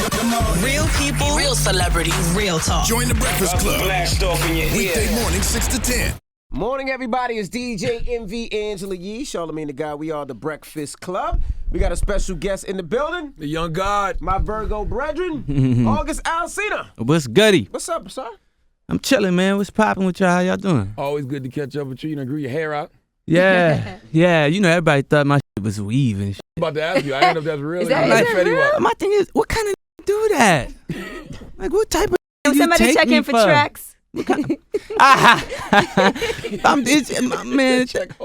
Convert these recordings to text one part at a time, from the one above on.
Real people, real celebrities, real talk. Join the Breakfast Club. Blast off in your ear. Weekday morning, 6 to 10. Morning, everybody. It's DJ MV Angela Yee, Charlamagne the Guy. We are the Breakfast Club. We got a special guest in the building. The young god. My Virgo brethren, August Alsina. What's goody? What's up, sir? I'm chilling, man. What's popping with y'all? How y'all doing? Always good to catch up with you. You know, grew your hair out. Yeah, yeah. You know, everybody thought my shit was weave and shit. I'm about to ask you. I don't know if that's real. Is that real? My thing is, what kind of do that? Like, what type of somebody you take checking me for tracks? Man,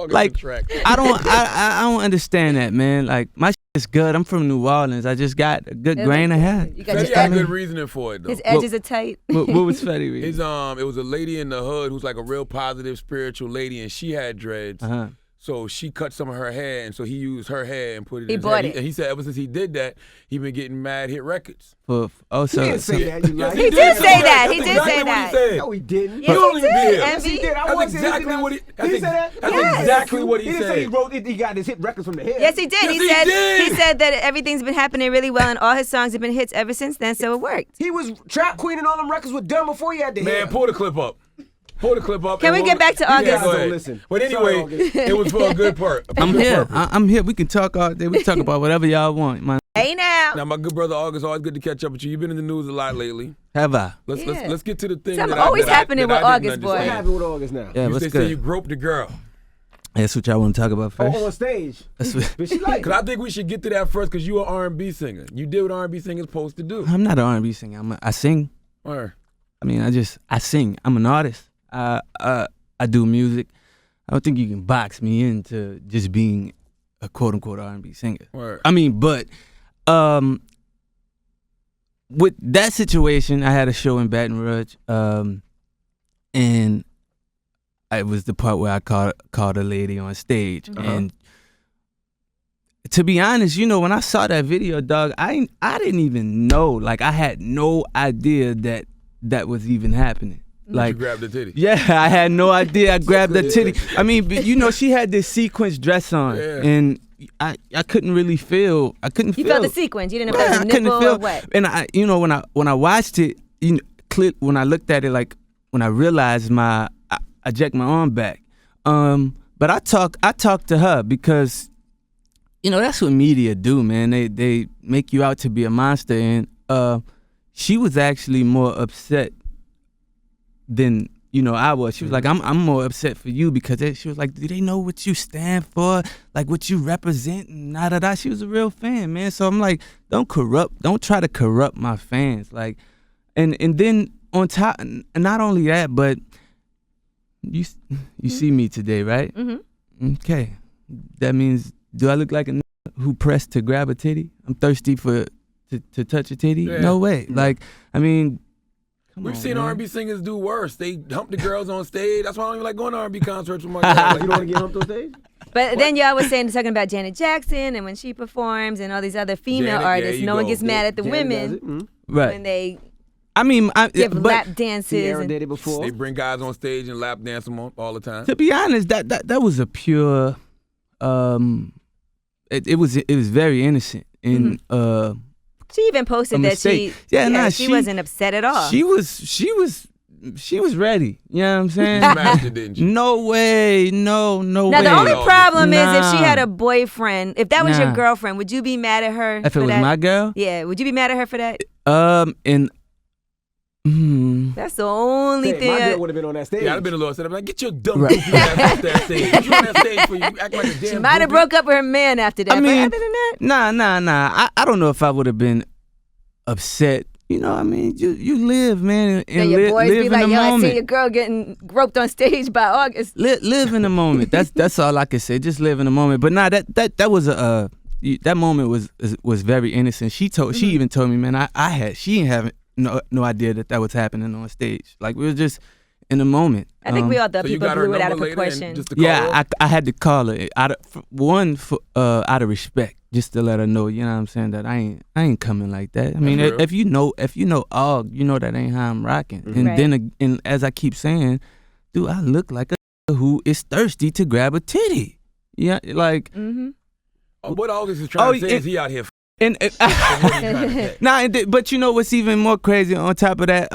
like I don't understand that, man. Like my shit is good. I'm from New Orleans. I just got a good grain of hair. Fetty got good reasoning for it though. His edges are tight. What was Fetty reason? His it was a lady in the hood who's like a real positive spiritual lady, and she had dreads. So she cut some of her hair, and so he used her hair and put it in his hair. And he said ever since he did that, he been getting mad hit records. He didn't say that. He did say that. He did say that. No, he didn't. Yes, he did. Yes, he did. That's exactly what he. Did he say that? That's exactly what he He said. didn't say he wrote it. He got his hit records from the head. Yes, he did. Yes, He said that everything's been happening really well, and all his songs have been hits ever since then. So it worked. He was Trap Queen, and all them records were done before he had the hair. Man, pull the clip up. Pull the clip up. Can we get back to August? Yeah, go ahead. Listen. But anyway, it was for a good part. I'm here. I'm here. We can talk all day. We can talk about whatever y'all want. Hey now. Now, my good brother August, always good to catch up with you. You've been in the news a lot lately. Have I? Let's get to the thing. Something that always that happening with August, boy. What understand. happened with August now? Yeah, You what's say good? you groped the girl. That's what y'all want to talk about first. On stage. That's what, But she like Cause I think we should get to that first, cause you an R&B singer. You did what R&B singers supposed to do. I'm not an R&B singer. I sing. Or I mean, I sing. I'm an artist. I do music. I don't think you can box me into just being a quote unquote R&B singer. Word. I mean, but with that situation, I had a show in Baton Rouge, and it was the part where I called a lady on stage, and to be honest, you know, when I saw that video, dog, I didn't even know. Like, I had no idea that was even happening. Like, you grabbed the titty. Yeah, I had no idea. I grabbed the titty. I mean, but, you know, she had this sequence dress on, and I couldn't really feel. I couldn't feel. You felt the sequence. You didn't know if it was a nipple or what. And you know, when I watched it, you know, when I looked at it, like when I realized I jacked my arm back. But I talked to her because, you know, that's what media do, man. They make you out to be a monster, and she was actually more upset than, you know, I was. She was like, I'm more upset for you because she was like, do they know what you stand for? Like what you represent and da. She was a real fan, man. So I'm like, don't try to corrupt my fans. Like, and then on top, not only that, but you see me today, right? Mm-hmm. Okay. That means, do I look like a n*** who pressed to grab a titty? I'm thirsty to touch a titty? Yeah. No way. Like, I mean, We've seen R&B singers do worse. They hump the girls on stage. That's why I don't even like going to R&B concerts with my girls. you don't want to get humped on stage? But then y'all was talking about Janet Jackson and when she performs and all these other female artists, no one gets mad at the women right? when they give lap dances. Aaron did it before. They bring guys on stage and lap dance them all the time. To be honest, that was a pure. It was very innocent and. She even posted that she wasn't upset at all. She was ready. You know what I'm saying? Smashed it, didn't she? No way. No way. Now the only problem is if she had a boyfriend. If that was your girlfriend, would you be mad at her? If it was my girl? Yeah. Would you be mad at her for that? That's the only thing. My girl would have been on that stage. Yeah, I'd have been a little upset. I'm like, get your dumb goofy ass off that stage. What you on that stage for? You act like a damn She might have broke up with her man after that. I mean, but other than that, nah. I don't know if I would have been upset. You know, I mean, you live, man, and your boys live be in like, the yo, moment. I see your girl getting groped on stage by August. Live in the moment. That's all I can say. Just live in the moment. But nah, that was that moment was very innocent. She even told me, man, she didn't have no idea that was happening on stage. Like, we were just in the moment. I think we all thought So you people got her blew it out of number later proportion. and just to call her? I had to call her out of respect, just to let her know, you know what I'm saying, that I ain't coming like that. I mean, if you know Og, you know that ain't how I'm rocking. Mm-hmm. And Right. then and as I keep saying, dude, I look like a who is thirsty to grab a titty. Yeah, like What August is trying to say is he out here And but you know what's even more crazy on top of that?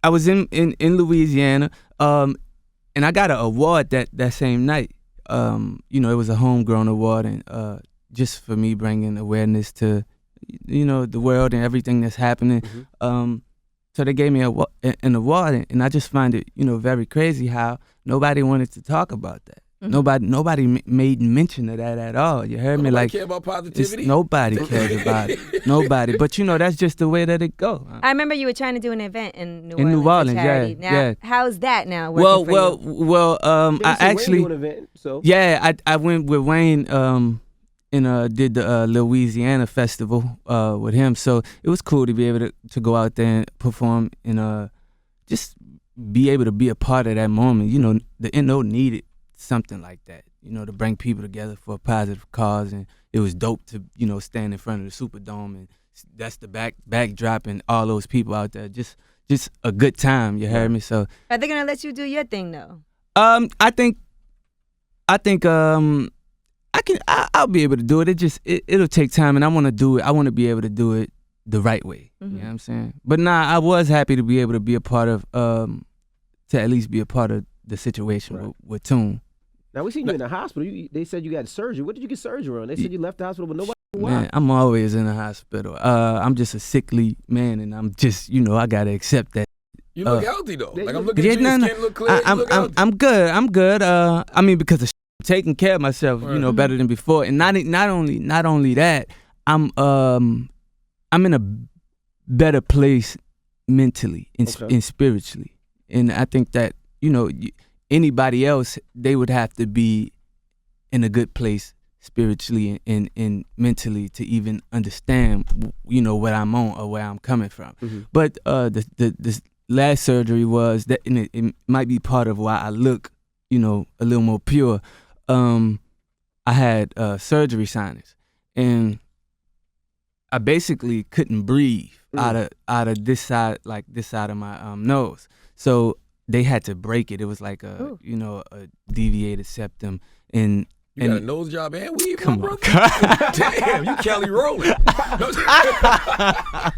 I was in Louisiana, and I got an award that same night. You know, it was a homegrown award, and just for me bringing awareness to, you know, the world and everything that's happening. So they gave me an award, and I just find it, you know, very crazy how nobody wanted to talk about that. Nobody made mention of that at all. You heard me? Like, care about positivity? Nobody cares about it. Nobody. But you know, that's just the way that it go. I remember you were trying to do an event in New Orleans. In New Orleans, for charity. yeah. Now, how's that now? Working for you? I actually, an event, so. yeah, I went with Wayne and did the Louisiana festival with him. So it was cool to be able to go out there and perform and just be able to be a part of that moment. You know, the NO needed something like that, you know, to bring people together for a positive cause, and it was dope to, you know, stand in front of the Superdome, and that's the backdrop and all those people out there. Just a good time. You heard me? So are they gonna let you do your thing though? I think I'll be able to do it. It'll take time, and I want to do it. I want to be able to do it the right way. You know what I'm saying? But I was happy to be able to be a part of, to at least be a part of the situation with Tune. Now, we seen you in the hospital. They said you got surgery. What did you get surgery on? They said you left the hospital with nobody. Why? Man, I'm always in the hospital. I'm just a sickly man, and I'm just, you know, I gotta accept that. You look healthy though. Like I'm looking at you, your skin look clear. I'm good. I'm good. I mean, because of taking care of myself, you know, better than before, and not only that, I'm in a better place mentally and spiritually, and I think that, you know, anybody else, they would have to be in a good place spiritually and mentally to even understand, you know, what I'm on or where I'm coming from. But the last surgery was that, and it might be part of why I look, you know, a little more pure. I had surgery sinus, and I basically couldn't breathe out of this side, like this side of my nose. So they had to break it. It was like a deviated septum, and you got a nose job and weave, come bro. on. Damn, you Kelly rolling. I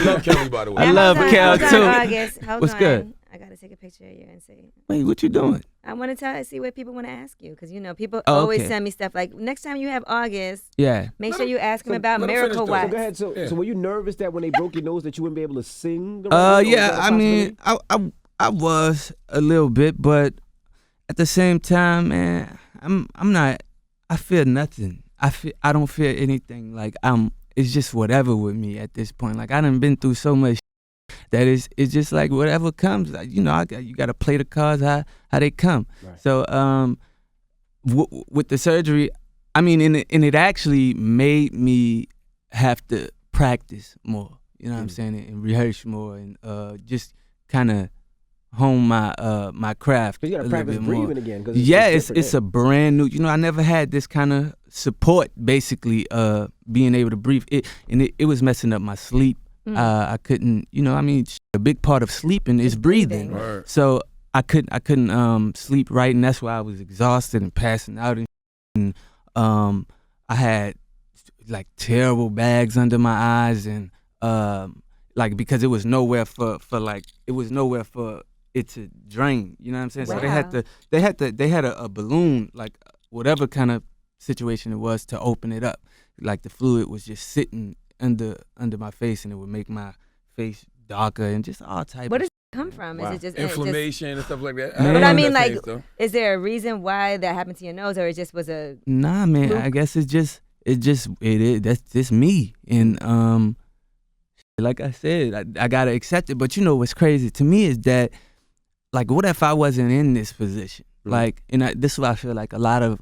love Kelly, by the way. I love Kel too. August. Hold on. Good? I gotta take a picture of you and see. Wait, what you doing? I want to see what people want to ask you, because you know people Oh, always okay. send me stuff like, next time you have August, Yeah. make sure you ask him about let him Miracle finish, though. Watch. So go ahead. So were you nervous that when they broke your nose that you wouldn't be able to sing? The right way, or was Yeah. that a I mean, possibility? I was a little bit, but at the same time, man, I'm not. I feel nothing. I don't feel anything. Like it's just whatever with me at this point. Like I done been through so much that it's just like whatever comes. Like, you know, you got to play the cards how they come. Right. So with the surgery, I mean, and it actually made me have to practice more. You know what I'm saying? And rehearse more, and just kind of hone my craft. You gotta a practice little bit more. breathing again. It's a brand new. You know, I never had this kind of support. Basically, being able to breathe. It was messing up my sleep. I couldn't. You know, I mean, a big part of sleeping is breathing. Right. So I couldn't sleep right, and that's why I was exhausted and passing out. And I had like terrible bags under my eyes, and like because it was nowhere for it to drain, you know what I'm saying? Wow. So they had a balloon, like whatever kind of situation it was, to open it up. Like the fluid was just sitting under my face, and it would make my face darker and just all type. Where of does it come from? Wow. Is it just Inflammation and stuff like that. Man. But I love mean, that like, phase, though. is there a reason why that happened to your nose, or it just was a? Nah, man. Fluke? I guess it is. That's just me, and like I said, I gotta accept it. But you know what's crazy to me is that, like, what if I wasn't in this position? Like, and this is why I feel like a lot of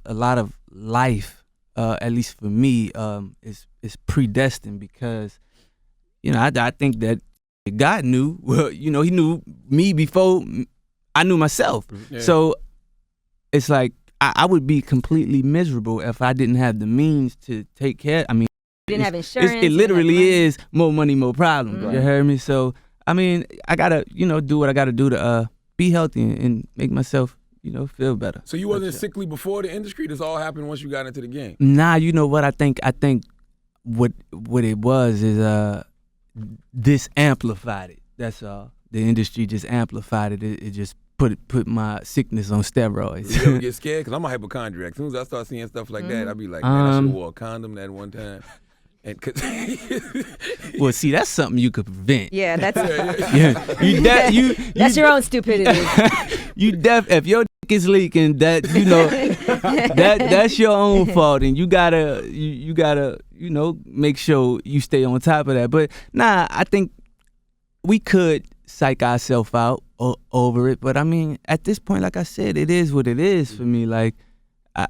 life, at least for me, is predestined, because, you know, I think that God knew. Well, you know, He knew me before I knew myself. Yeah. So it's like I would be completely miserable if I didn't have the means to take care. I mean, You didn't have insurance. it literally is more money, more problems. Right. You heard me? So, I mean, I gotta, you know, do what I gotta do to be healthy and make myself, feel better. So you wasn't sickly before the industry? This all happened once you got into the game? Nah, you know what? I think what it was is this amplified it. That's all. The industry just amplified it. It just put my sickness on steroids. You ever get scared? Because I'm a hypochondriac. As soon as I start seeing stuff like that, I be like, man, I should have wore a condom that one time. And well, see, that's something you could prevent. Yeah, that's that's your own stupidity. If your dick is leaking, that that's your own fault, and you gotta make sure you stay on top of that. But nah, I think we could psych ourselves out over it. But I mean, at this point, like I said, it is what it is for me. Like I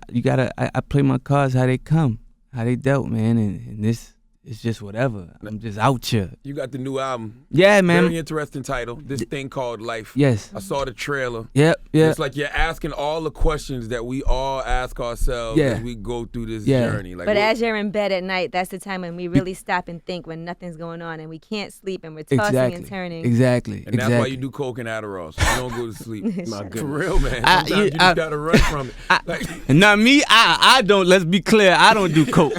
play my cards how they come. How they dealt, man, and this is just whatever. I'm just out here. You got the new album. Yeah, man. Very interesting title. This thing called Life. Yes. I saw the trailer. Yep. It's like you're asking all the questions that we all ask ourselves as we go through this journey. Like, but as you're in bed at night, that's the time when we really stop and think, when nothing's going on and we can't sleep and we're tossing and turning. Exactly. And that's why you do coke and Adderall, so you don't go to sleep. My goodness. For real, man. Sometimes you just gotta run from it. Not me. I don't. Let's be clear. I don't do coke.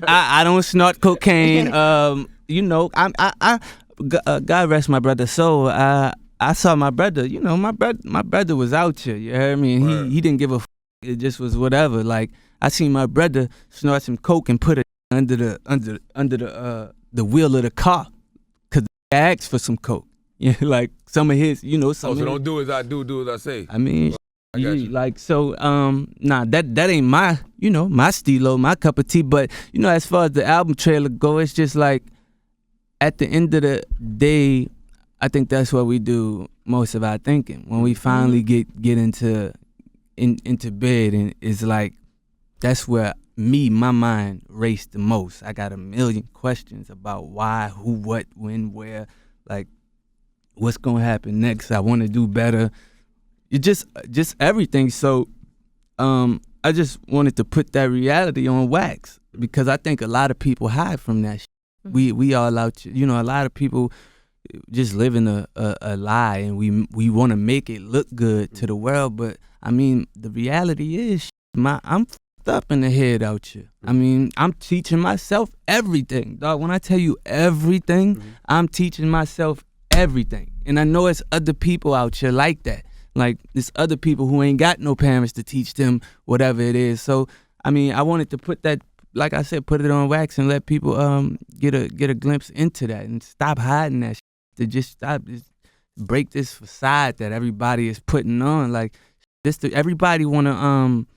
I don't snort cocaine. God rest my brother's soul. I saw my brother. My brother was out here. You heard me? And he didn't give a. It just was whatever. Like I seen my brother snort some coke and put it under the wheel of the car, cause I asked for some coke. Yeah, like some of his. Some. So don't do as I do. Do as I say. I mean. Like so, nah, that ain't my, my stilo, my cup of tea. But as far as the album trailer go, it's just like, at the end of the day, I think that's what we do most of our thinking when we finally get into bed, and it's like, that's where my mind raced the most. I got a million questions about why, who, what, when, where, like, what's gonna happen next. I want to do better. It just everything. So I just wanted to put that reality on wax, because I think a lot of people hide from that shit. We all out, a lot of people just living a lie, and we want to make it look good to the world. But I mean, the reality is, I'm fucked up in the head out here. I mean, I'm teaching myself everything, dog. When I tell you everything, I'm teaching myself everything. And I know it's other people out here like that. Like, there's other people who ain't got no parents to teach them whatever it is. So, I mean, I wanted to put that, like I said, put it on wax and let people get a glimpse into that and stop hiding that shit. To just break this facade that everybody is putting on. Like, everybody want to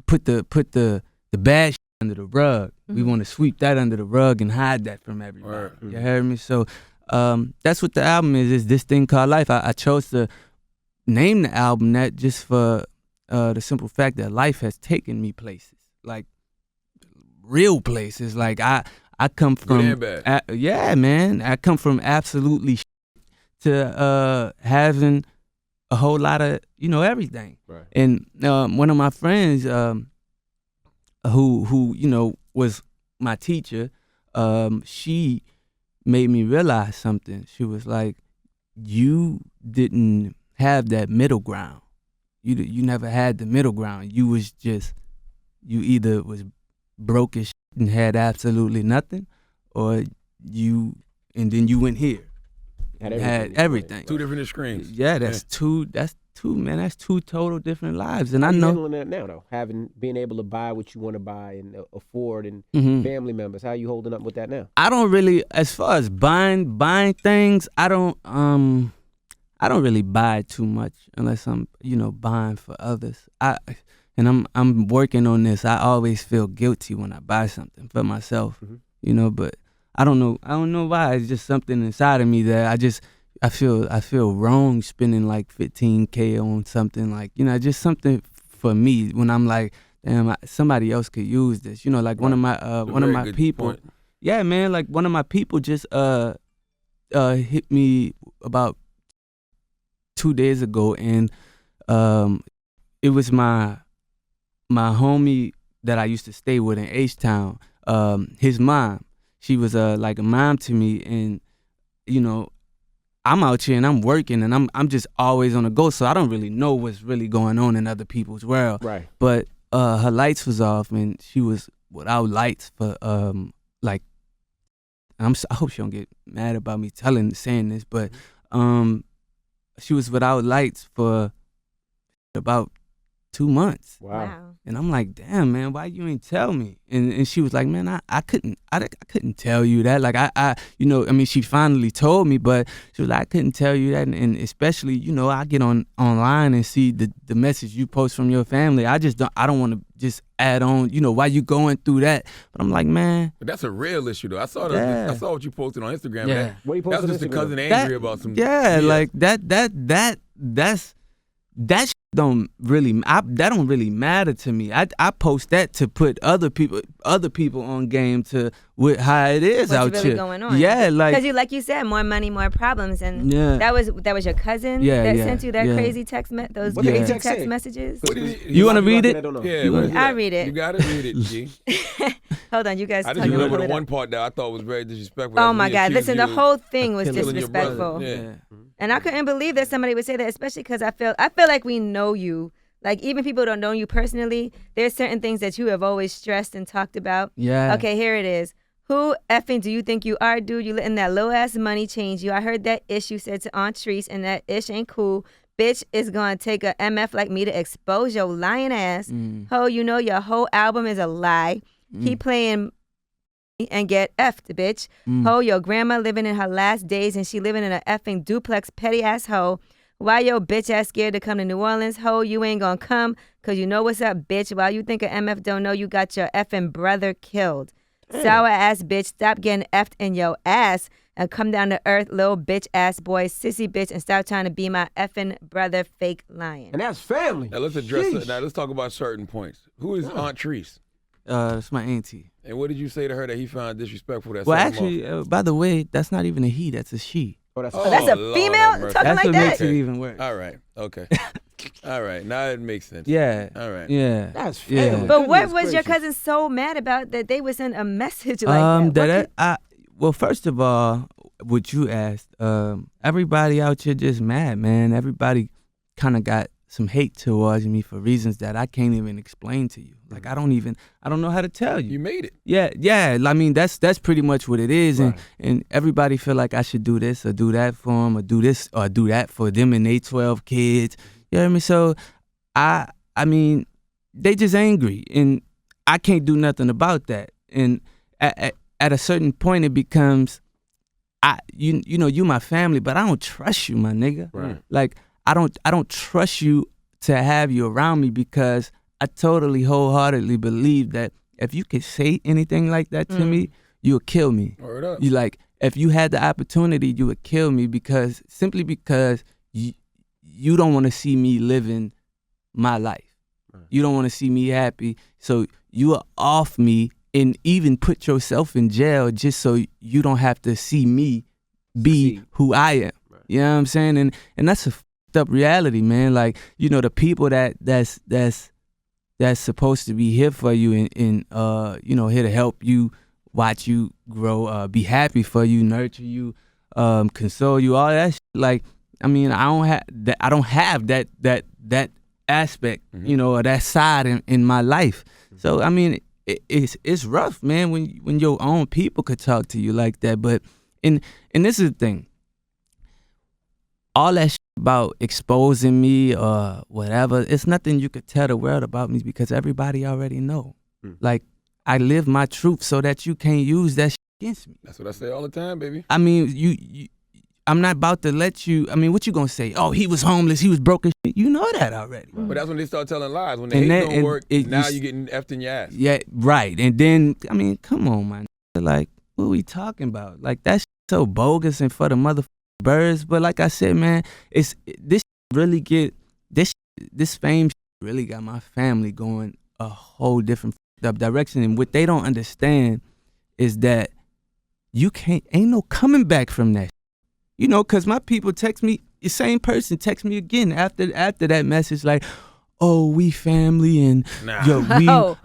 put the bad shit under the rug. We want to sweep that under the rug and hide that from everybody. You heard me? So that's what the album is this thing called Life. I chose to name the album that just for the simple fact that life has taken me places, like real places. Like I come from good and bad. Yeah, man. I come from absolutely to having a whole lot of everything. Right. And one of my friends who was my teacher, she made me realize something. She was like, you didn't have that middle ground. You never had the middle ground. You either was broke as shit and had absolutely nothing, or then you went here. Had everything. Two different extremes. Yeah, that's two total different lives. And How I know handling that now though, being able to buy what you want to buy and afford, and family members. How are you holding up with that now? I don't really, as far as buying things, I don't really buy too much unless I'm, buying for others. I'm working on this. I always feel guilty when I buy something for myself, but I don't know why. It's just something inside of me that I feel wrong spending like $15K on something, like, just something for me when I'm like, damn, somebody else could use this. Like one of my people. Point. Yeah, man, like one of my people just hit me about 2 days ago, and it was my homie that I used to stay with in H-Town. His mom, she was like a mom to me, and I'm out here and I'm working and I'm just always on the go, so I don't really know what's really going on in other people's world. Right. But her lights was off and she was without lights for like. I hope she don't get mad about me saying this, but she was without lights for about 2 months. Wow. And I'm like, damn, man, why you ain't tell me? And she was like, man, I couldn't tell you that. Like she finally told me, but she was like, I couldn't tell you that. And especially, I get online and see the message you post from your family. I don't want to just add on, why you going through that. But I'm like, man. But that's a real issue though. I saw what you posted on Instagram. Yeah. What you posted that's just on a cousin angry about some. Yeah, like that don't really matter to me. I post that to put other people on game to with how it is What's out really here. going on? Yeah, like you said, more money, more problems, and yeah. that was your cousin that sent you that crazy text messages. You want to read it? Yeah, I read it. You got to read it, G. Hold on, you guys. I just remember the one part that I thought was very disrespectful. Oh my God! Listen, the whole thing was disrespectful. Yeah. And I couldn't believe that somebody would say that, especially because I feel like we know you. Like, even people who don't know you personally, there's certain things that you have always stressed and talked about. Yeah. Okay, here it is. Who effing do you think you are, dude? You letting that low-ass money change you. I heard that ish you said to Aunt Treese, and that ish ain't cool. Bitch is going to take a MF like me to expose your lying ass. Ho, your whole album is a lie. Keep playing and get effed, bitch. Ho, your grandma living in her last days and she living in a effing duplex, petty ass hoe. Why your bitch ass scared to come to New Orleans? Ho, you ain't gonna come because you know what's up, bitch. While you think a MF don't know, you got your effing brother killed. Sour ass bitch, stop getting effed in your ass and come down to earth, little bitch ass boy, sissy bitch, and stop trying to be my effing brother, fake lying. And that's family. Now let's let's talk about certain points. Who is Aunt Treese? It's my auntie. And what did you say to her that he found disrespectful? Well, actually, by the way, that's not even a he, that's a she. That's a female talking that's like what that? makes it even worse. All right. Okay. All right. Now it makes sense. Yeah. All right. Yeah. That's family. Yeah. But what was your cousin so mad about that they would send a message like that? Well, first of all, what you asked, everybody out here just mad, man. Everybody kind of got some hate towards me for reasons that I can't even explain to you. Like I don't know how to tell you. You made it. Yeah. I mean, that's pretty much what it is, right. and everybody feel like I should do this or do that for them, or do this or do that for them and they 12 kids. You know what I mean? So, I mean, they just angry, and I can't do nothing about that. And at a certain point, it becomes, you my family, but I don't trust you, my nigga. Right. Like I don't trust you to have you around me because I totally wholeheartedly believe that if you could say anything like that to me, you'll kill me. Word up. You like, if you had the opportunity, you would kill me simply because you don't want to see me living my life. Right. You don't want to see me happy. So you are off me and even put yourself in jail just so you don't have to see me be who I am. Right. You know what I'm saying? And that's a f***ed up reality, man. Like, the people that's supposed to be here for you and here to help you, watch you grow, be happy for you, nurture you, console you, all that shit. Like, I mean, I don't have that aspect, or that side in my life. So I mean, it's rough, man, when your own people could talk to you like that. But and this is the thing. All that shit about exposing me or whatever, it's nothing you could tell the world about me because everybody already know. Like, I live my truth so that you can't use that shit against me. That's what I say all the time, baby. I mean, I'm not about to let you. I mean, what you gonna say? Oh, he was homeless. He was broke as shit. You know that already. But that's when they start telling lies. When the hate don't work, now you're getting effed in your ass. Yeah, right. And then, I mean, come on, man. Like, what are we talking about? Like, that's so bogus and for the motherfucking birds. But like I said, man, this fame really got my family going a whole different direction. And what they don't understand is that ain't no coming back from that. Because my people text me, the same person text me again after that message, like, oh, we family and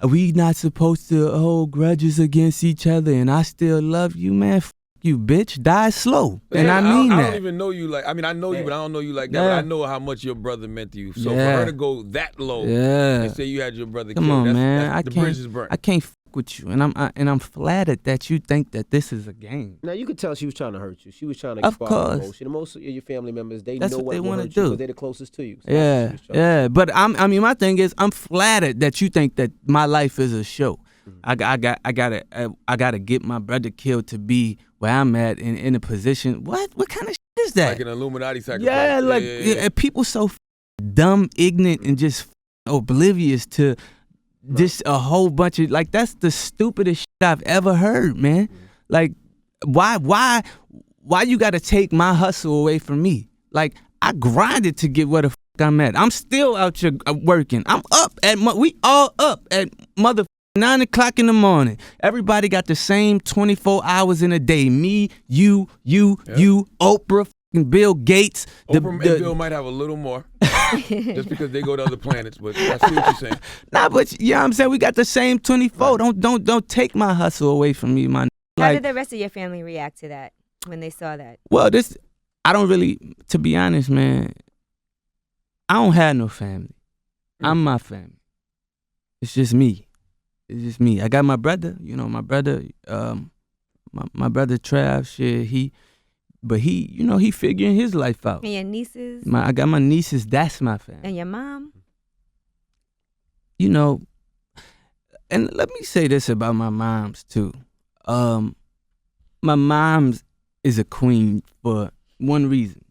we not supposed to hold grudges against each other and I still love you, man. you, bitch. Die slow. And I I mean I that. don't even know you like. I mean, I know you, but I don't know you like that. Yeah. But I know how much your brother meant to you. So for Yeah. her to go that low Yeah. and say you had your brother Come killed, on, man. the bridge is burnt. I can't fuck with you, and I'm flattered that you think that this is a game. Now you could tell she was trying to hurt you. She was trying to Of spark course. emotion. And most of your family members, they That's know what they will wanna hurt you do. because they're the closest to you. So that's what she Yeah, was trying to yeah. But I mean, my thing is, I'm flattered that you think that my life is a show. Mm-hmm. I gotta get my brother killed to be where I'm at in a position. What kind of shit is that? Like an Illuminati sacrifice. Yeah, like yeah. people so dumb, ignorant, and just oblivious to just a whole bunch of like that's the stupidest shit I've ever heard, man. Like, why you gotta take my hustle away from me? Like, I grinded to get where the fuck I'm at. I'm still out here working. I'm up at we all up at mother 9 o'clock in the morning. Everybody got the same 24 hours in a day. Me, you, Oprah, fucking Bill Gates. Oprah and Bill might have a little more, just because they go to other planets. But I see what you're saying. Nah, but you know what I'm saying? We got the same 24. Right. Don't take my hustle away from me, man. How did the rest of your family react to that when they saw that? Well, I don't really, to be honest, man, I don't have no family. I'm my family. It's just me. It's just me. I got my brother, my brother Trav, shit, he figuring his life out. And your nieces? I got my nieces, that's my family. And your mom? And let me say this about my moms too. My mom's is a queen for one reason.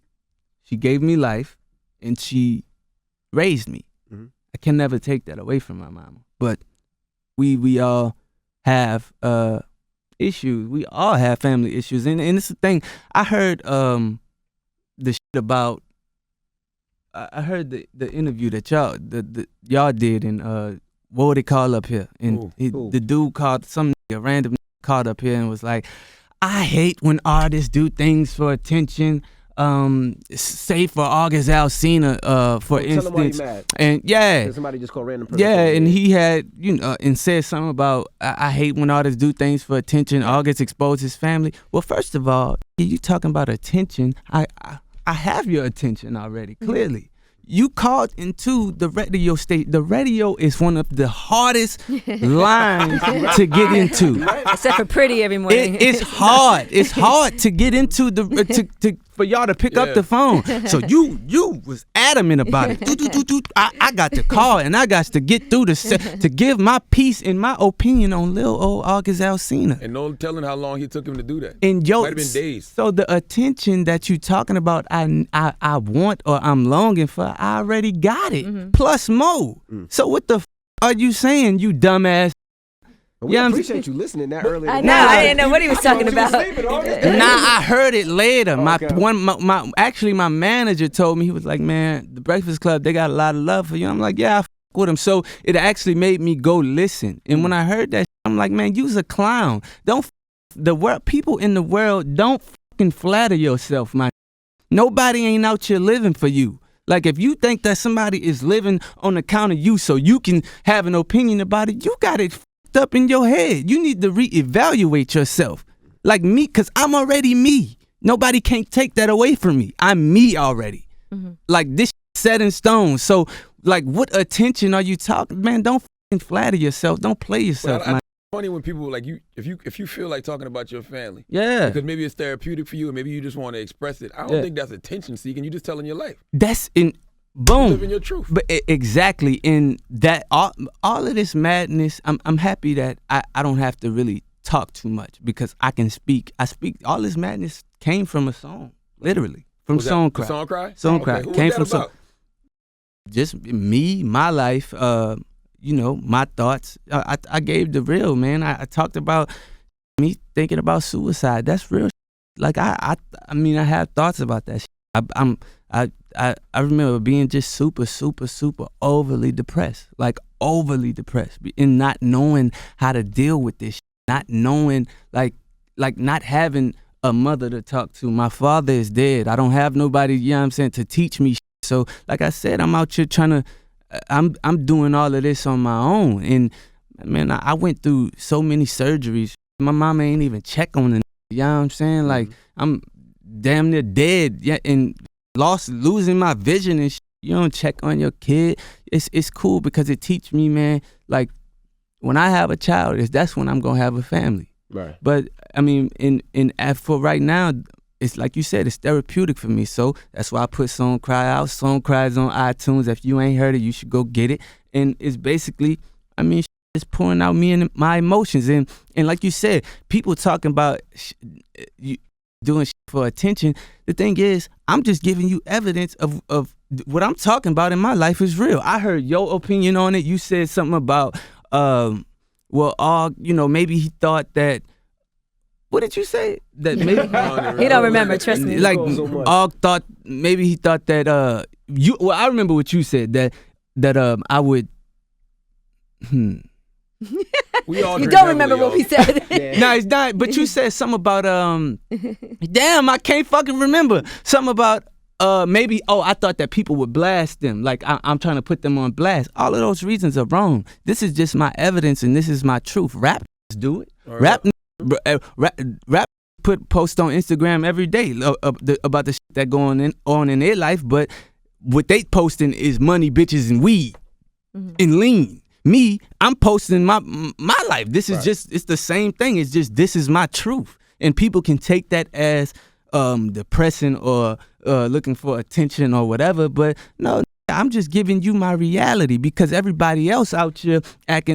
She gave me life and she raised me. Mm-hmm. I can never take that away from my mama. But we all have issues. We all have family issues. And it's the thing. I heard the shit about I heard the interview that y'all did and what would they call up here? And the dude called a random called up here and was like, I hate when artists do things for attention. Say for August Alsina, for instance. Tell him why you mad. And yeah. Somebody just called random person. Yeah, and he had, and said something about, I hate when artists do things for attention. August exposed his family. Well, first of all, you talking about attention. I have your attention already, clearly. You called into the radio station. The radio is one of the hardest lines to get into. Except for Pretty every morning. It's hard. It's hard to get into for y'all to pick up the phone. So you was adamant about it. I got the call and I got to get through to give my piece and my opinion on Lil old August Alsina. And no telling how long he took him to do that. And might have been days. So the attention that you talking about, I want or I'm longing for, I already got it. Plus more. So what the are you saying, you dumbass? We appreciate you listening that early. I know. I didn't know what he was talking about. I heard it later. Okay. Actually, my manager told me, he was like, man, the Breakfast Club, they got a lot of love for you. I'm like, yeah, I with him. So it actually made me go listen. And when I heard that, I'm like, man, you's a clown. People in the world, don't fucking flatter yourself, man. Nobody ain't out here living for you. Like, if you think that somebody is living on account of you so you can have an opinion about it, you got it f***ed up in your head. You need to reevaluate yourself. Like me, because I'm already me. Nobody can't take that away from me. I'm me already. Like, this set in stone. So, like, what attention are you talking? Man, don't f***ing flatter yourself. Don't play yourself, man. Funny when people like you, if you feel like talking about your family, yeah, because maybe it's therapeutic for you, and maybe you just want to express it. I don't think that's attention seeking. You just telling your life. That's in boom, living your truth. But exactly in that all of this madness. I'm happy that I don't have to really talk too much because I can speak. I speak. All this madness came from a song, literally from Song Cry. Song Cry. Song Cry came from song. Just me, my life. My thoughts. I gave the real, man. I talked about me thinking about suicide. That's real. Like I have thoughts about that. I remember being just super, super, super overly depressed. Like overly depressed, and not knowing how to deal with this. Not knowing, like not having a mother to talk to. My father is dead. I don't have nobody, to teach me. So, like I said, I'm out here trying to. I'm doing all of this on my own, and man, I went through so many surgeries. My mama ain't even check on the You know what I'm saying? Like, I'm damn near dead, and losing my vision and shit. You don't check on your kid. It's cool because it teach me, man, like, when I have a child, that's when I'm gonna have a family. Right. But I mean, for right now, it's like you said, it's therapeutic for me. So that's why I put Song Cry out. Song Cry is on iTunes. If you ain't heard it, you should go get it. And it's basically, I mean, it's pouring out me and my emotions. And like you said, people talking about doing for attention. The thing is, I'm just giving you evidence of what I'm talking about in my life is real. I heard your opinion on it. You said something about, maybe he thought that. What did you say? That maybe he don't remember. Trust me. Like thought maybe he thought that I remember what you said that I would. We all you don't remember what we said. Yeah. No, it's not. But you said something about damn, I can't fucking remember. Something about maybe. Oh, I thought that people would blast them. Like I'm trying to put them on blast. All of those reasons are wrong. This is just my evidence, and this is my truth. Rap do it. Right. Rap post on Instagram every day about the shit that going on in their life, but what they posting is money, bitches, and weed and lean. Me, I'm posting my life. This is just, it's the same thing. It's just, this is my truth. And people can take that as depressing or looking for attention or whatever, but no, I'm just giving you my reality because everybody else out here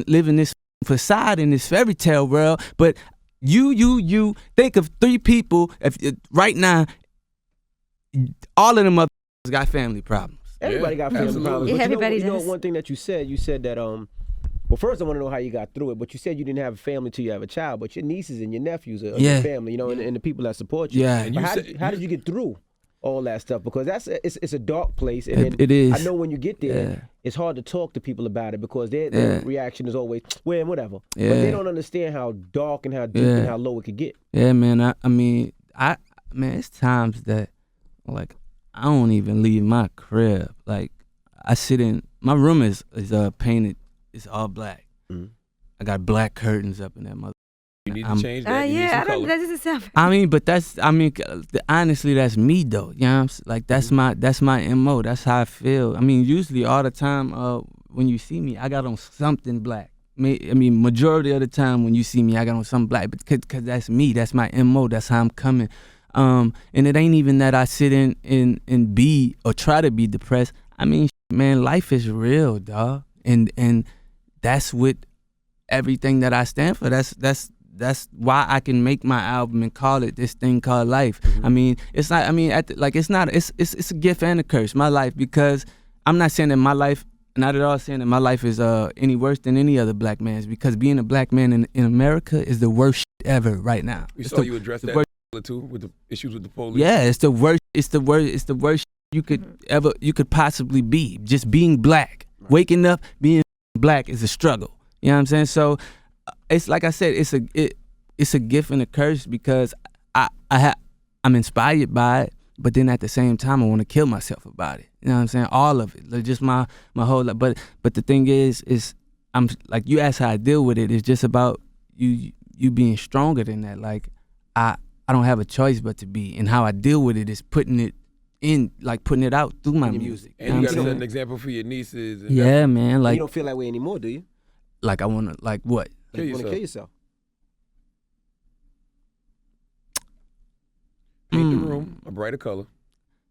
living this facade in this fairy tale world, but you think of 3 people right now, all of them motherfuckers got family problems. Everybody got family problems. Yeah, But everybody you know does. one thing that you said that well, first I want to know how you got through it, but you said you didn't have a family till you have a child, but your nieces and your nephews are your family, you know, and the people that support you. Yeah. And how did you get through all that stuff? Because it's a dark place, and it is. I know when you get there, it's hard to talk to people about it because their reaction is always, well, whatever. Yeah. But they don't understand how dark and how deep and how low it could get. Yeah, man. I mean, it's times that, like, I don't even leave my crib. Like, I sit in, my room is painted, it's all black. I got black curtains up in that mother. You need to change that. Yeah, that doesn't sound. I mean, but honestly, that's me though. You know what I'm saying? Like, that's my MO. That's how I feel. I mean, usually all the time, when you see me, I got on something black. I mean, majority of the time when you see me, I got on something black. But cause that's me. That's my MO. That's how I'm coming. And it ain't even that I sit and be or try to be depressed. I mean, man, life is real, dog. And that's what everything that I stand for. That's why I can make my album and call it this thing called life. I mean, it's not. I mean, it's a gift and a curse. My life, because I'm not saying that my life, not at all saying that my life is any worse than any other black man's. Because being a black man in America is the worst shit ever right now. We saw you address that too with the issues with the police. Yeah, it's the worst. It's the worst you could possibly be. Just being black, waking up being black is a struggle. You know what I'm saying? So it's like I said, it's a gift and a curse because I'm inspired by it, but then at the same time I want to kill myself about it. You know what I'm saying? All of it, like just my whole life. But the thing is I'm like, you ask how I deal with it. It's just about you being stronger than that. Like I don't have a choice but to be, and how I deal with it is putting it out through my music. And you gotta set an example for your nieces. Yeah, man. Like, you don't feel that way anymore, do you? Like I wanna, like what? Like you wanna kill yourself? Paint the room a brighter color.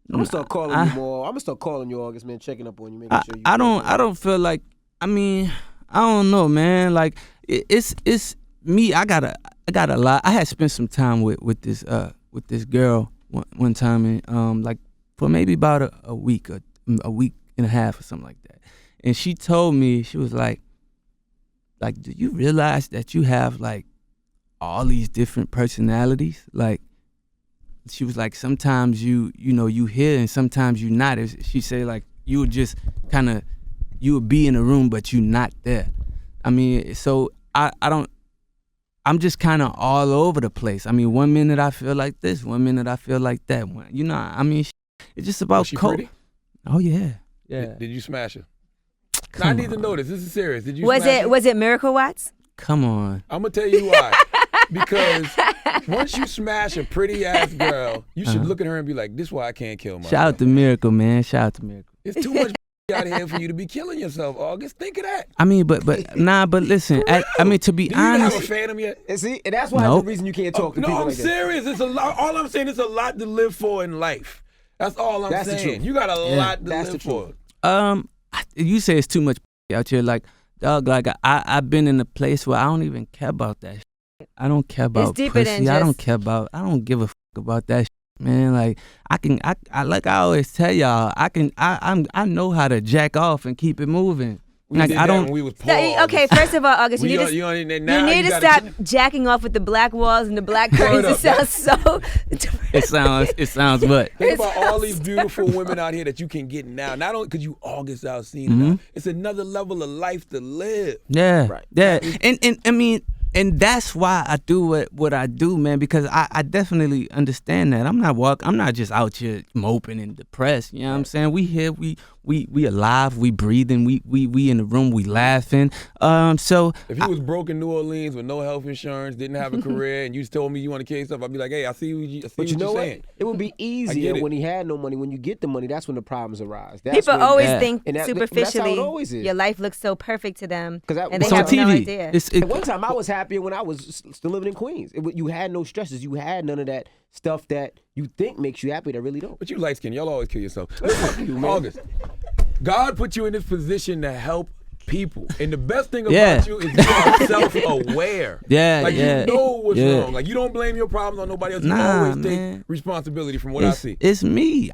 I'm gonna start calling you more. I'm gonna start calling you, August, man, checking up on you, making sure you. I don't feel like. I mean, I don't know, man. Like it's me. I got a lot. I had spent some time with this girl one time, and like for maybe about a week and a half or something like that. And she told me, she was like, do you realize that you have like all these different personalities? Like, she was like, sometimes you here and sometimes you not. She said like you would just kind of, you would be in a room but you not there. I mean, so I'm just kind of all over the place. I mean, one minute I feel like this, one minute I feel like that. You know, I mean, it's just about. Was she pretty? Oh yeah. Did you smash her? Now, I need to know this. This is serious. Did you? Was it Miracle Watts? Come on. I'm gonna tell you why. Because once you smash a pretty ass girl, you should look at her and be like, "This is why I can't kill myself." Shout out to Miracle, man. Shout out to Miracle. It's too much out here for you to be killing yourself, August. Think of that. I mean, but listen. I mean, to be Do you honest, have a phantom yet? And see, and that's why Nope. the reason you can't talk to people I'm like that. serious. It's a lot. All I'm saying is a lot to live for in life. That's all I'm That's the saying. truth. You got a lot to That's live the truth. for. you say it's too much out here. Like, dog, like I've been in a place where I don't even care about that shit. I don't care about deeper pussy. than I don't just- care about. I don't give a fuck about that shit, man. Like I like I always tell y'all, I know how to jack off and keep it moving. We Like did I that don't. when we was poor. Okay, first of all, August, you need to you gotta stop jacking off with the black walls and the black curtains. It sounds so. It sounds what? Think about all these beautiful women out here that you can get now. Not only because you August Alsina, now, it's another level of life to live. Yeah, Right. yeah, and I mean, and that's why I do what I do, man. Because I definitely understand that. I'm not just out here moping and depressed. You know what I'm saying? We here, we alive, we breathing, we in the room, we laughing. So If you was broke in New Orleans with no health insurance, didn't have a career, and you just told me you want to kill yourself, I'd be like, hey, I see what But you know you're what? saying. It would be easier it. when he had no money. When you get the money, that's when the problems arise. That's People when, always Yeah. think And that's how it superficially always is. your life looks so perfect to them, 'Cause that- and they it's on have no TV. idea. At one time, I was happier when I was still living in Queens. You had no stresses. You had none of that stuff that you think makes you happy that really don't. But you light skin, y'all always kill yourself. you, man. August, God put you in this position to help people. And the best thing about Yeah. you is you are self-aware. Yeah, like yeah. you know what's Yeah. wrong. Like you don't blame your problems on nobody else. You Nah, always man. take responsibility from what I see. It's me.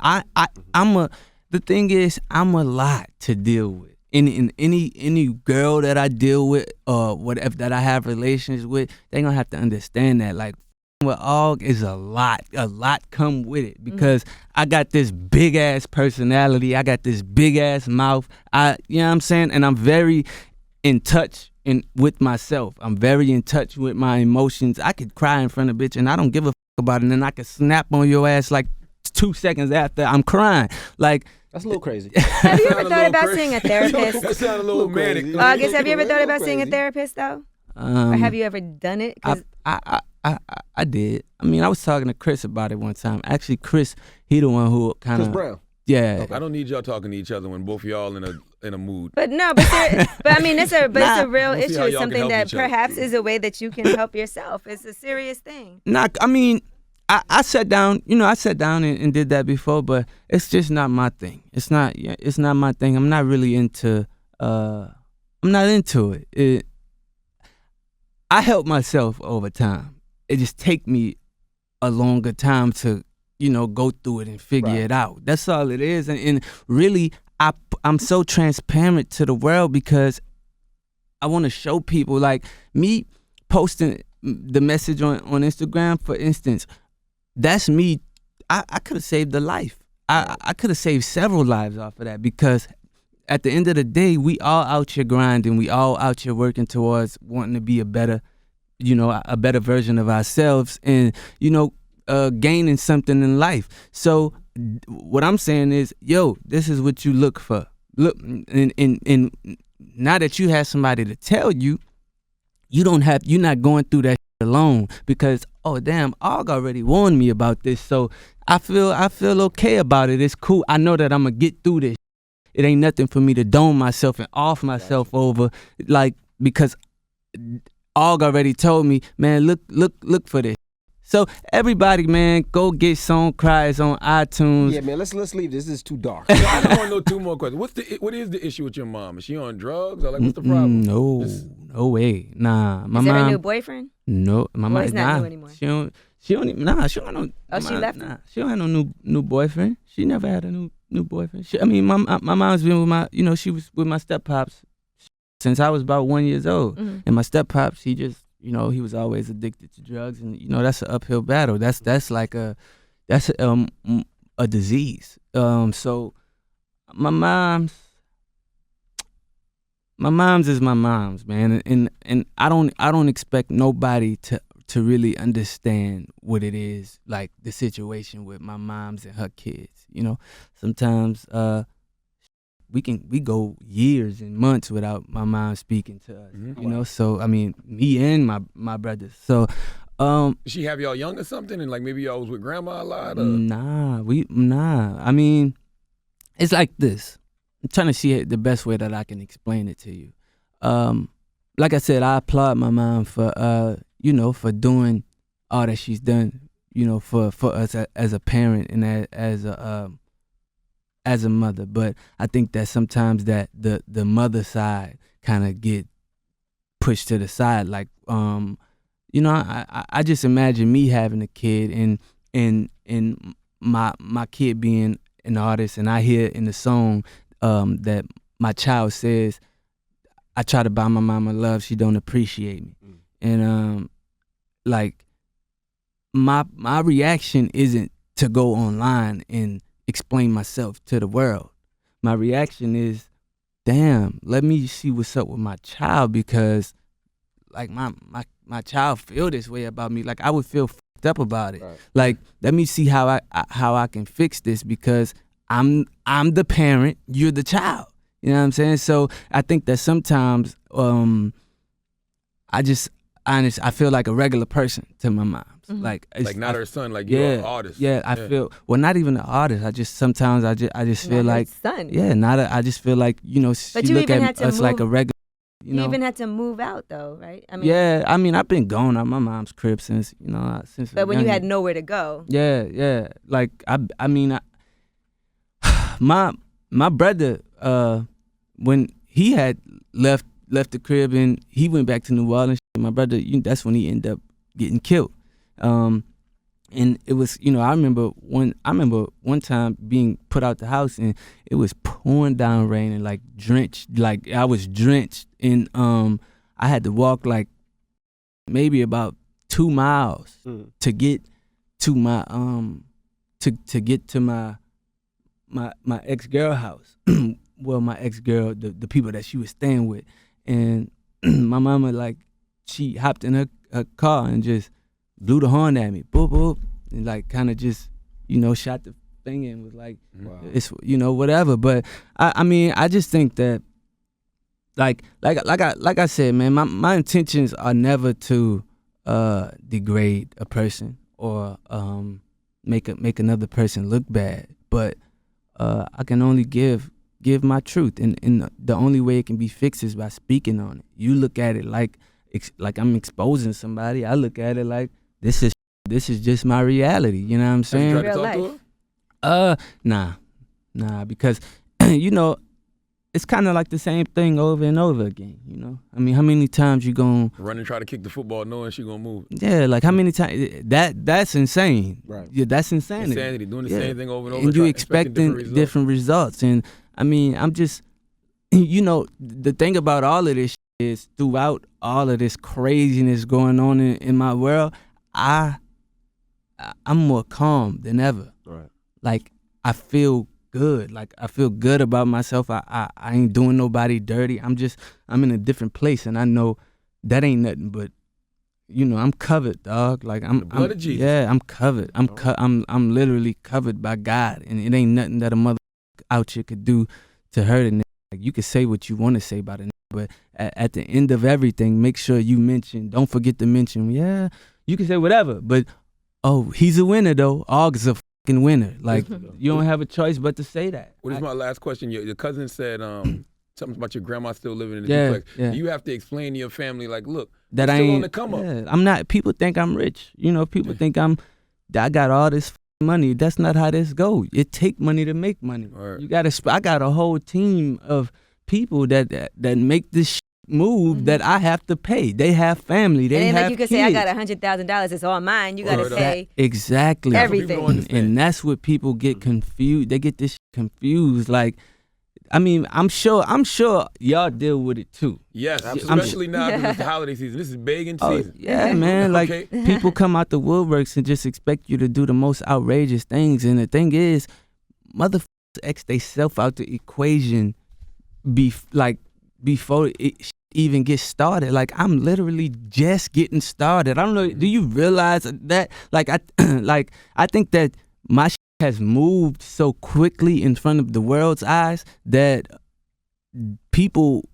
The thing is, I'm a lot to deal with. Any girl that I deal with or whatever that I have relations with, they gonna have to understand that. Like with Aug is a lot come with it because I got this big ass personality. I got this big ass mouth. You know what I'm saying? And I'm very in touch with myself. I'm very in touch with my emotions. I could cry in front of a bitch and I don't give a fuck about it. And then I could snap on your ass like 2 seconds after I'm crying. Like, That's a little crazy. Have you ever thought about seeing a therapist? That sound a little manic. crazy. August, have you ever thought about Crazy. seeing a therapist though? Or have you ever done it? 'Cause I did. I mean, I was talking to Chris about it one time. Actually, Chris, he the one who kind Chris of Brown. Yeah. I don't need y'all talking to each other when both of y'all in a mood. But no, but I mean, it's a real We'll see issue. how It's y'all can something help that each other. perhaps is a way that you can help yourself. It's a serious thing. I mean, I sat down, and did that before, but it's just not my thing. It's not my thing. I'm not really into it. I help myself over time. It just take me a longer time to, go through it and figure it out. That's all it is. And really, I'm so transparent to the world because I want to show people, like me posting the message on Instagram, for instance, that's me. I could have saved a life. I could have saved several lives off of that because at the end of the day, we all out here grinding. We all out here working towards wanting to be a better version of ourselves and, gaining something in life. So what I'm saying is, this is what you look for. Look, and now that you have somebody to tell you, you're not going through that alone because, oh damn, Aug already warned me about this. So I feel okay about it. It's cool. I know that I'm gonna get through this. It ain't nothing for me to dome myself and off myself over, like, because Aug already told me, man, look for this. So everybody, man, go get Song Cries on iTunes. Yeah, man, let's leave this. This is too dark. I want to know 2 more questions. What is the issue with your mom? Is she on drugs or like what's the problem? No way. Nah, my Is mom. it her new boyfriend? No, my mom. he's not new anymore? She don't even. Nah, she don't have no. Oh, she left him? Nah, she don't have no new boyfriend. She never had a new boyfriend. My mom's been with my. She was with my step pops since I was about 1 year old, and my step pops, he just. He was always addicted to drugs, and that's an uphill battle. That's like a disease. So my mom's is my mom's, man, and I don't expect nobody to really understand what it is, like the situation with my mom's and her kids. Sometimes we go years and months without my mom speaking to us, So I mean, me and my brothers. So Did she have y'all young or something, and like maybe y'all was with grandma a lot? Or? Nah. I mean, it's like this. I'm trying to see the best way that I can explain it to you. Like I said, I applaud my mom for for doing all that she's done, for us as a parent and as a mother. But I think that sometimes that the mother side kind of get pushed to the side. Like, I just imagine me having a kid and my kid being an artist, and I hear in the song that my child says, I try to buy my mama love, she don't appreciate me. And like my reaction isn't to go online and explain myself to the world. My reaction is, damn, let me see what's up with my child, because like my child feel this way about me. Like I would feel fucked up about it. Right. Like, let me see how I can fix this, because I'm the parent, you're the child. You know what I'm saying? So I think that sometimes I feel like a regular person to my mom. Mm-hmm. Like not her son, like you're an artist. Yeah, I feel, well, not even an artist. I just sometimes I just feel like son. Yeah, I just feel like, she look at us like a regular. You even had to move out though, right? I mean, I've been going out my mom's crib since. But when you had nowhere to go. Yeah. Like my brother, when he had left the crib and he went back to New Orleans, my brother, that's when he ended up getting killed. And it was, I remember one time being put out the house and it was pouring down rain and like drenched, like I was drenched, and I had to walk like maybe about 2 miles to get to my to get to my ex-girl house. Well, my ex-girl, the people that she was staying with, and my mama, like, she hopped in her car and just blew the horn at me, boop boop, and like kind of just shot the thing and was like, wow. It's whatever. But I mean I just think that like I said, man, my intentions are never to degrade a person or make another person look bad, but I can only give my truth, and the only way it can be fixed is by speaking on it. You look at it like I'm exposing somebody. I look at it like this is just my reality. You know what I'm saying? Have you tried to talk to her? Nah, because it's kind of like the same thing over and over again. I mean, how many times you gonna run and try to kick the football knowing she gonna move? Yeah, like how many times? That's insane. Right. Yeah, that's insanity. Insanity, doing the same thing over and over. And you expecting different results. And I mean, I'm just, the thing about all of this is throughout all of this craziness going on in my world, I'm more calm than ever. Right. Like I feel good. Like I feel good about myself. I ain't doing nobody dirty. I'm in a different place, and I know that ain't nothing but, I'm covered, dog. Like I'm blood of Jesus. Yeah, I'm covered. I'm literally covered by God, and it ain't nothing that a mother out here could do to hurt a nigga. Like you could say what you want to say about a nigga, but at the end of everything, make sure you don't forget to mention, yeah, you can say whatever, but he's a winner though. Aug's a fucking winner. Like you don't have a choice but to say that. What is my last question? Your cousin said something about your grandma still living in the duplex. Yeah. You have to explain to your family, like, look, that I'm I still ain't on the come up. I'm not. People think I'm rich. People think I got all this money. That's not how this go. It take money to make money. Right. You gotta. I got a whole team of people that make this move that I have to pay. They have family. They have have like you could kids. say, I got $100,000. It's all mine. You gotta pay exactly everything. And that's what people get confused. They get this confused. Like, I mean, I'm sure y'all deal with it too. Yes, especially now because it's the holiday season. This is begging season. Yeah, man. Like people come out the woodworks and just expect you to do the most outrageous things. And the thing is, motherfuckers X they self out the equation before it even get started. Like I'm literally just getting started. I don't know. Do you realize that? Like I think that my has moved so quickly in front of the world's eyes that people,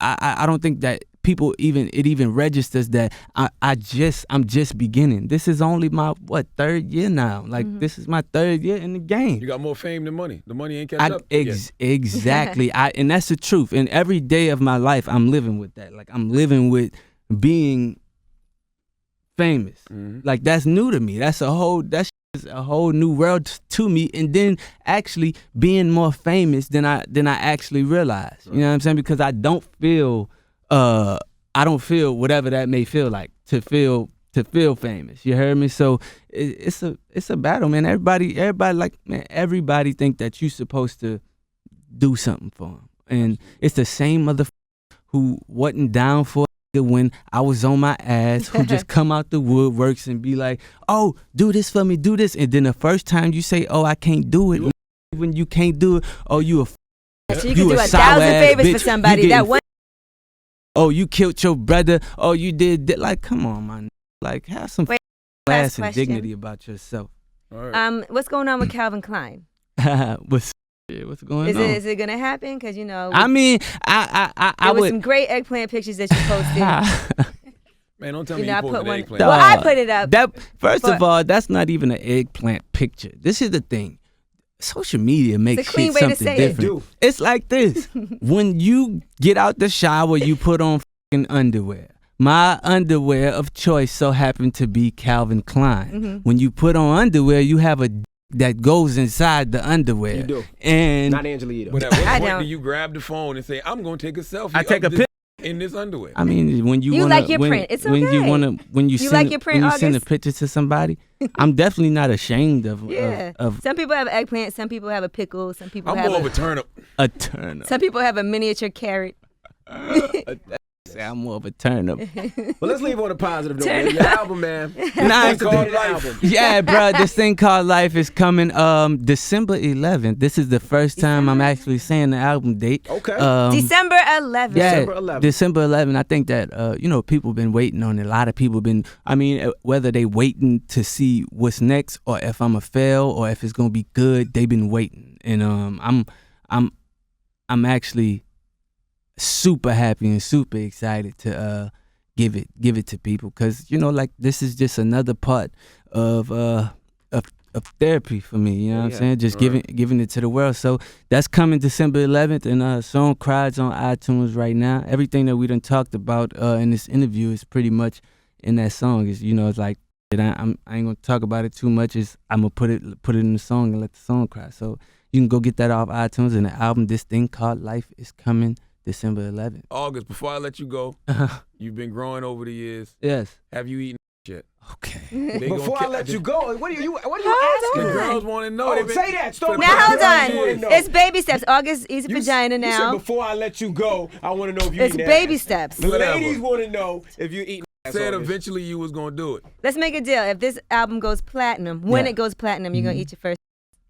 I don't think that people even registers that I'm just beginning. This is only my third year now. Like this is my third year in the game. You got more fame than money. The money ain't catch up. Exactly. And that's the truth. And every day of my life, I'm living with that. Like I'm living with being famous. Like that's new to me. That's a whole new world to me. And then actually being more famous than I actually realized. You know what I'm saying? Because I don't feel whatever that may feel like to feel famous. You heard me? So it's a battle, man. Everybody like, man, everybody think that you supposed to do something for them. And it's the same motherfucker who wasn't down for it when I was on my ass, who just come out the woodworks and be like, oh, do this for me, do this. And then the first time you say, oh, I can't do it, when you can't do it, oh, you a so you can do 1,000 favors for somebody. That one. Oh, you killed your brother. Oh, you did that. Like, come on, man. Like, have some class and dignity about yourself. All right. What's going on with Calvin Klein? What's going on? Is it gonna happen? Because I mean, I would. There some great eggplant pictures that you posted. Man, don't tell me you posted eggplant. Well, I put it up. First of all, that's not even an eggplant picture. This is the thing. Social media makes shit something different. It's like this. When you get out the shower, you put on fucking underwear. My underwear of choice so happened to be Calvin Klein. When you put on underwear, you have a that goes inside the underwear. You do. And not Angela either. But at what point do you grab the phone and say, I'm going to take a selfie? I take a picture in this underwear. I mean, when you like your print, it's okay. When you like your print, send a picture to somebody, I'm definitely not ashamed of. Of some people have eggplant, some people have a pickle, some people I'm have more of a turnip. A turnip. Some people have a miniature carrot. I'm more of a turnip. Well, let's leave on a positive note. Your album, man. Yeah, bro. This thing called Life is coming December 11th. This is the first time I'm actually saying the album date. Okay. December 11th. Yeah, December 11th. I think that people been waiting on it. A lot of people been. I mean, whether they waiting to see what's next or if I'm a fail or if it's gonna be good, they've been waiting. And I'm actually super happy and super excited to give it to people, because like this is just another part of therapy for me. You know what I'm saying? Just giving it to the world. So that's coming December 11th, and song Cried's on iTunes right now. Everything that we done talked about in this interview is pretty much in that song. Is it's like I ain't gonna talk about it too much. I'm gonna put it in the song and let the song cry. So you can go get that off iTunes, and the album, This Thing Called Life, is coming December 11th. August, before I let you go, you've been growing over the years. Yes. Have you eaten yet? Okay. Before I let you go, what are you asking? The girls want to know. Say that. Stop. Now hold on. It's baby steps. August is vagina now. You said before I let you go, I want to know if you eating It's baby steps. The ladies want to know if you eating ass. Said eventually you was going to do it. Let's make a deal. If this album goes platinum, when it goes platinum, you're going to eat your first.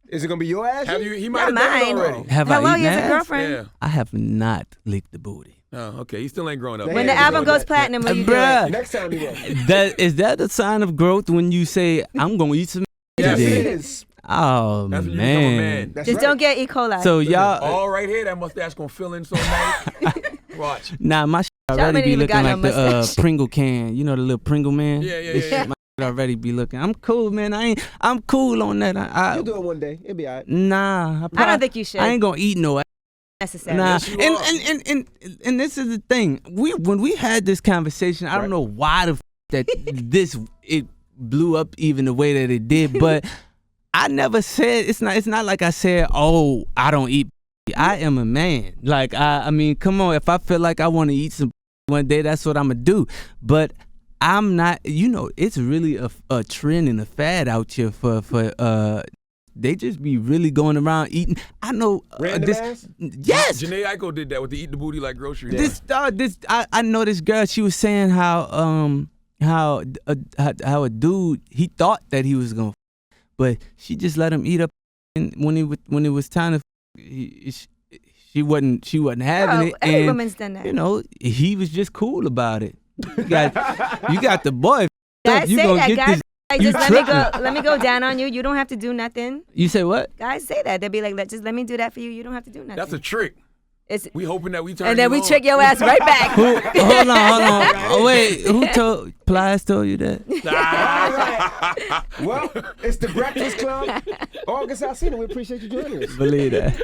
Is it gonna be your ass? He might have done it already. Have I eaten he has ass? a girlfriend. Yeah. I have not licked the booty. Oh, okay. He still ain't grown up. When the album goes platinum, will you do it? Next time you will. Is that a sign of growth when you say, I'm gonna eat some Yes, today? it is. Oh, That's when you become a man. man. Just don't get E. coli. So y'all, all right here, that mustache gonna fill in so nice. Watch. nah, my shit already be looking like the Pringle can. You know the little Pringle man? Yeah. My shit already be looking. I'm cool, man. I'm cool on that. You'll do it one day. It'll be all right. Nah. I don't think you should. I ain't gonna eat no ass. Necessary. Nah, Yes, and this is the thing. When we had this conversation, I don't know why that it blew up even the way that it did, but I never said it's not like I said, oh, I don't eat. I am a man. Like I mean, come on. If I feel like I want to eat some one day, that's what I'm gonna do. But I'm not. It's really a trend and a fad out here for they just be really going around eating. I know ass? Yes. Janae Aiko did that with the eat the booty like groceries. I know this girl. She was saying how a dude, he thought that he was gonna, but she just let him eat up, and when it was time to, she wasn't having it. Every and woman's done that. He was just cool about it. You got the boy. Guys you say gonna that. get Guys, this. just let me go down on you. You don't have to do nothing. You say what? Guys say that. They'll be like, just let me do that for you. You don't have to do nothing. That's a trick. We hoping that we turn and then we on. trick your ass right back. Hold on. Oh, wait, who Plies told you that? All right. Well, it's the Breakfast Club. August Alsina, we appreciate you joining us. Believe that.